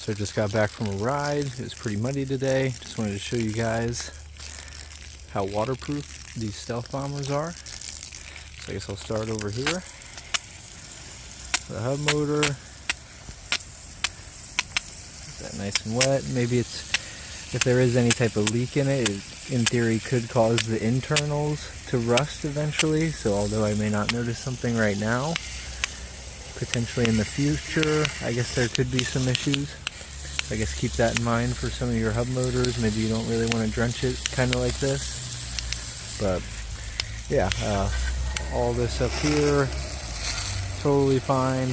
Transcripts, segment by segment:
So I just got back from a ride. It was pretty muddy today. Just wanted to show you guys how waterproof these stealth bombers are. So I guess I'll start over here. The hub motor. That nice and wet. Maybe if there is any type of leak in it, in theory could cause the internals to rust eventually. So although I may not notice something right now, potentially in the future, I guess there could be some issues. I guess keep that in mind for some of your hub motors. Maybe you don't really want to drench it kind of like this. But yeah, all this up here, totally fine.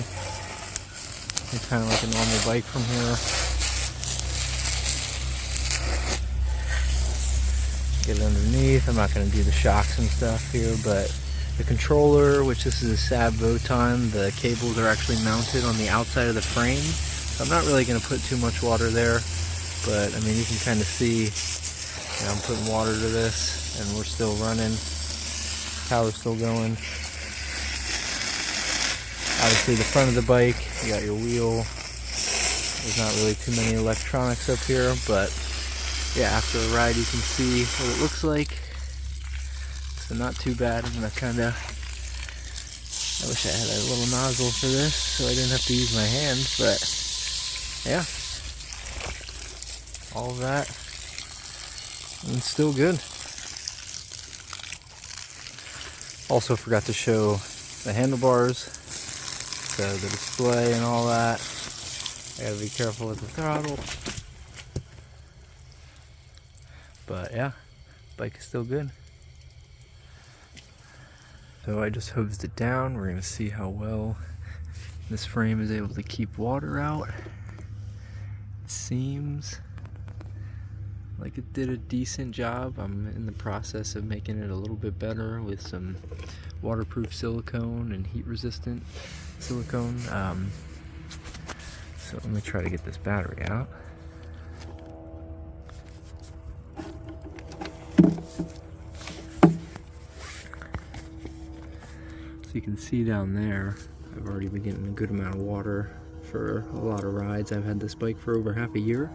It's kind of like a normal bike from here. Get it underneath. I'm not going to do the shocks and stuff here, but the controller, which this is a SAB Voton, the cables are actually mounted on the outside of the frame. So I'm not really going to put too much water there, but I mean, you can kind of see, I'm putting water to this and we're still running. Power's still going. Obviously the front of the bike, you got your wheel. There's not really too many electronics up here, but yeah, after a ride you can see what it looks like. So not too bad. I'm gonna kinda, I wish I had a little nozzle for this so I didn't have to use my hands, but yeah, all of that, and it's still good. Also forgot to show the handlebars, so the display and all that. I gotta be careful with the throttle. But yeah, bike is still good. So I just hosed it down. We're gonna see how well this frame is able to keep water out. It seems like it did a decent job. I'm in the process of making it a little bit better with some waterproof silicone and heat resistant silicone. So let me try to get this battery out. So you can see down there, I've already been getting a good amount of water for a lot of rides. I've had this bike for over half a year.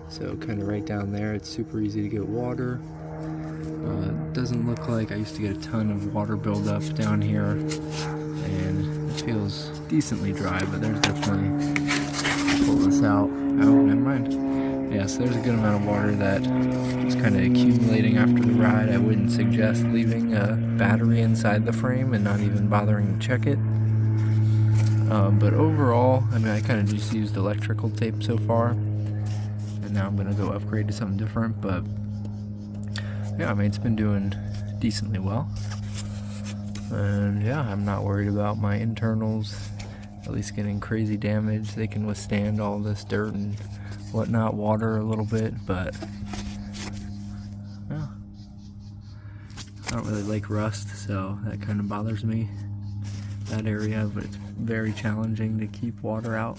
So kind of right down there, it's super easy to get water. It doesn't look like I used to get a ton of water buildup down here. And it feels decently dry, but there's definitely, pull this out. Oh, never mind. Yeah, so there's a good amount of water that is kind of accumulating after the ride. I wouldn't suggest leaving a battery inside the frame and not even bothering to check it. But overall, I mean, I kind of just used electrical tape so far. And now I'm going to go upgrade to something different. But yeah, I mean, it's been doing decently well. And yeah, I'm not worried about my internals at least getting crazy damage. They can withstand all this dirt and whatnot, water a little bit, but yeah, I don't really like rust, so that kind of bothers me, that area, but it's very challenging to keep water out.